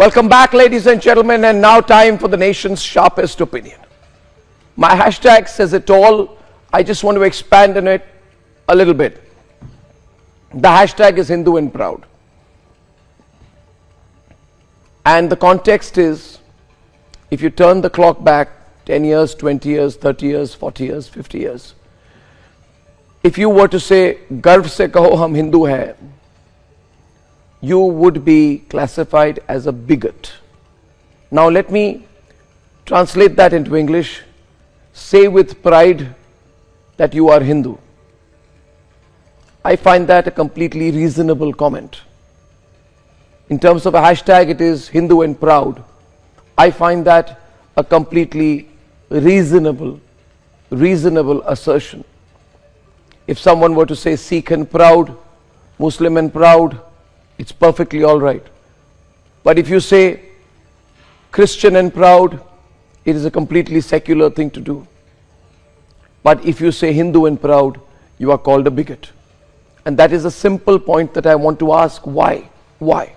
Welcome back, ladies and gentlemen, and now time for the nation's sharpest opinion. My hashtag says it all. I just want to expand on it a little bit. The hashtag is Hindu and Proud. And the context is, if you turn the clock back 10 years, 20 years, 30 years, 40 years, 50 years, if you were to say, Garv se kaho hum Hindu hai, you would be classified as a bigot. Now let me translate that into English. Say with pride that you are Hindu. I find that a completely reasonable comment. In terms of a hashtag, it is Hindu and Proud. I find that a completely reasonable assertion. If someone were to say Sikh and Proud, Muslim and Proud, it's perfectly all right. But if you say Christian and Proud, it is a completely secular thing to do. But if you say Hindu and Proud, you are called a bigot. And that is a simple point that I want to ask. Why? Why?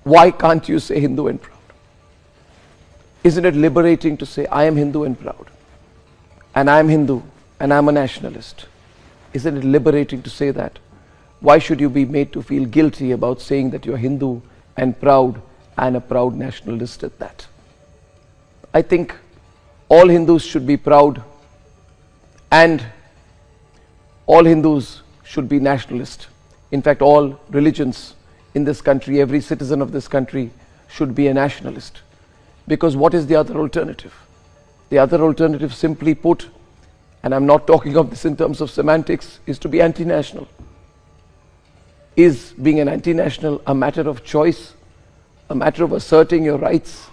Why can't you say Hindu and Proud? Isn't it liberating to say, I am Hindu and proud, and I am Hindu and I am a nationalist? Isn't it liberating to say that? Why should you be made to feel guilty about saying that you are Hindu and a proud nationalist at that? I think all Hindus should be proud, and all Hindus should be nationalist. In fact, all religions in this country, every citizen of this country should be a nationalist. Because what is the other alternative? The other alternative, simply put, and I'm not talking of this in terms of semantics, is to be anti-national. Is being an anti-national a matter of choice, a matter of asserting your rights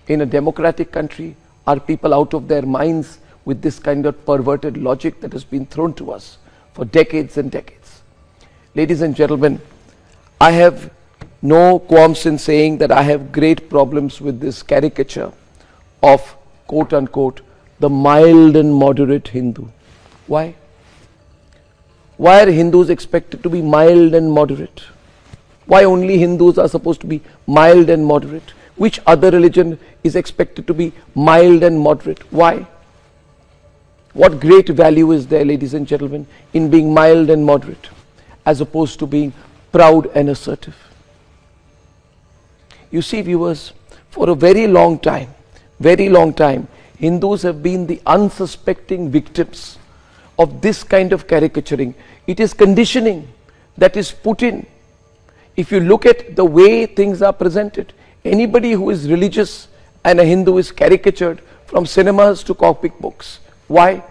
in a democratic country? Are people out of their minds with this kind of perverted logic that has been thrown to us for decades and decades? Ladies and gentlemen, I have no qualms in saying that I have great problems with this caricature of, quote unquote, the mild and moderate Hindu. Why? Why are Hindus expected to be mild and moderate? Why only Hindus are supposed to be mild and moderate? Which other religion is expected to be mild and moderate? Why? What great value is there, ladies and gentlemen, in being mild and moderate as opposed to being proud and assertive? You see, viewers, for a very long time, Hindus have been the unsuspecting victims of this kind of caricaturing. It is conditioning that is put in. If you look at the way things are presented, anybody who is religious and a Hindu is caricatured from cinemas to comic books. Why?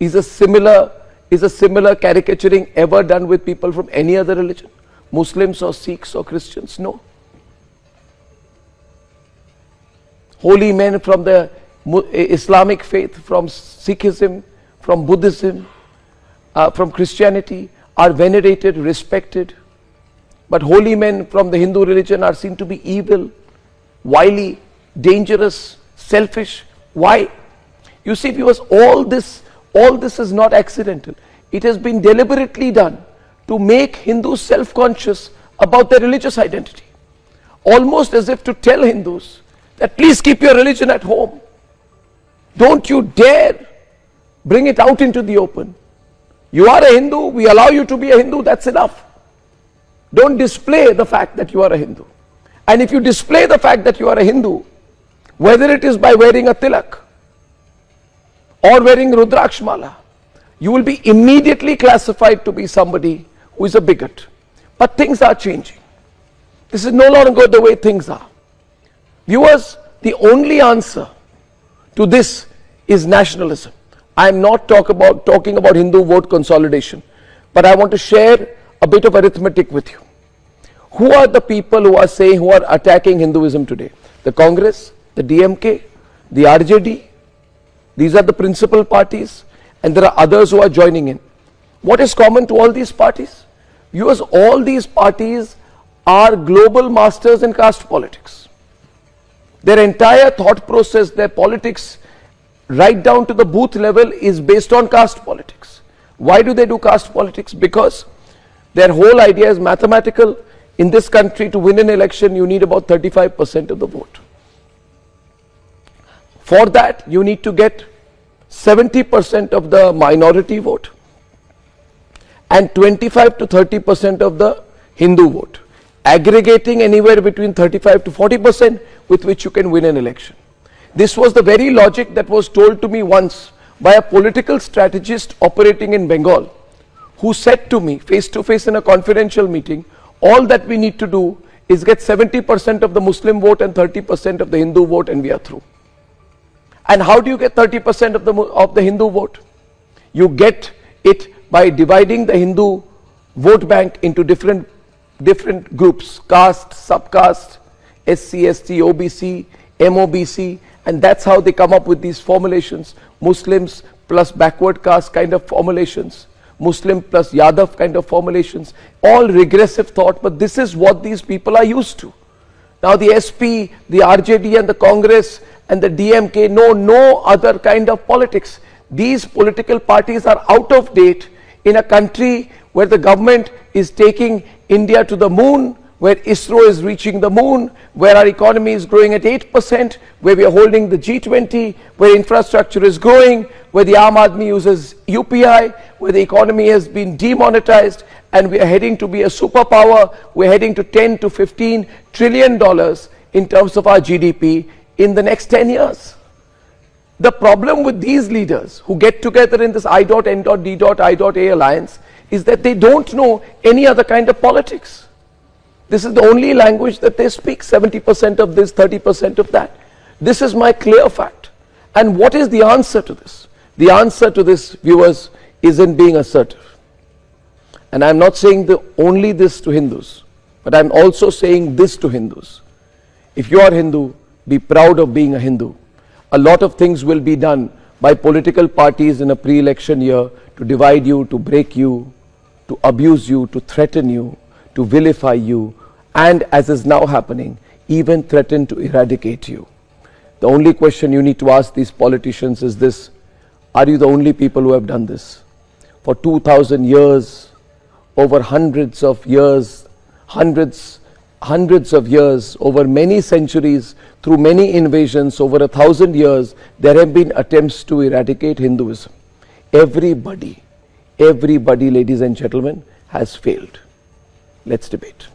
Is a similar caricaturing ever done with people from any other religion? Muslims or Sikhs or Christians? No. Holy men from the Islamic faith, from Sikhism, from Buddhism, from Christianity are venerated, respected. But holy men from the Hindu religion are seen to be evil, wily, dangerous, selfish. Why? You see, viewers, all this is not accidental. It has been deliberately done to make Hindus self-conscious about their religious identity. Almost as if to tell Hindus that please keep your religion at home. Don't you dare bring it out into the open. You are a Hindu, we allow you to be a Hindu, that's enough. Don't display the fact that you are a Hindu. And if you display the fact that you are a Hindu, whether it is by wearing a tilak or wearing Rudrakshmala, you will be immediately classified to be somebody who is a bigot. But things are changing. This is no longer the way things are. Viewers, the only answer to this is nationalism. I am not talking about Hindu vote consolidation, but I want to share a bit of arithmetic with you. Who are the people who are attacking Hinduism today? The Congress, the DMK, the RJD. These are the principal parties, and there are others who are joining in. What is common to all these parties? Viewers, all these parties are global masters in caste politics. Their entire thought process, their politics, right down to the booth level, is based on caste politics. Why do they do caste politics? Because their whole idea is mathematical. in this country, to win an election, you need about 35% of the vote. For that, you need to get 70% of the minority vote and 25 to 30% of the Hindu vote, aggregating anywhere between 35 to 40% with which you can win an election. This was the very logic that was told to me once by a political strategist operating in Bengal, who said to me face to face in a confidential meeting, all that we need to do is get 70% of the Muslim vote and 30% of the Hindu vote and we are through. And how do you get 30% of the Hindu vote? You get it by dividing the Hindu vote bank into different groups, caste, subcaste, SC, ST, OBC, MOBC, and that's how they come up with these formulations, Muslims plus backward caste kind of formulations, Muslim plus Yadav kind of formulations, all regressive thought, but this is what these people are used to. Now the SP, the RJD and the Congress and the DMK know no other kind of politics. These political parties are out of date in a country where the government is taking India to the moon, where ISRO is reaching the moon, where our economy is growing at 8%, where we are holding the G20, where infrastructure is growing, where the Aam Aadmi uses UPI, where the economy has been demonetized, and we are heading to be a superpower. We're heading to $10 to $15 trillion in terms of our GDP in the next 10 years. The problem with these leaders who get together in this I.N.D.I.A alliance is that they don't know any other kind of politics. This is the only language that they speak, 70% of this, 30% of that. This is my clear fact. And what is the answer to this? The answer to this, viewers, is in being assertive. And I'm not saying only this to Hindus, but I'm also saying this to Hindus. If you are Hindu, be proud of being a Hindu. A lot of things will be done by political parties in a pre-election year to divide you, to break you, to abuse you, to threaten you, to vilify you, and as is now happening, even threaten to eradicate you. The only question you need to ask these politicians is this: are you the only people who have done this? For 2,000 years, over hundreds of years, hundreds of years, over many centuries, through many invasions, over 1,000 years, there have been attempts to eradicate Hinduism. Everybody, ladies and gentlemen, has failed. Let's debate.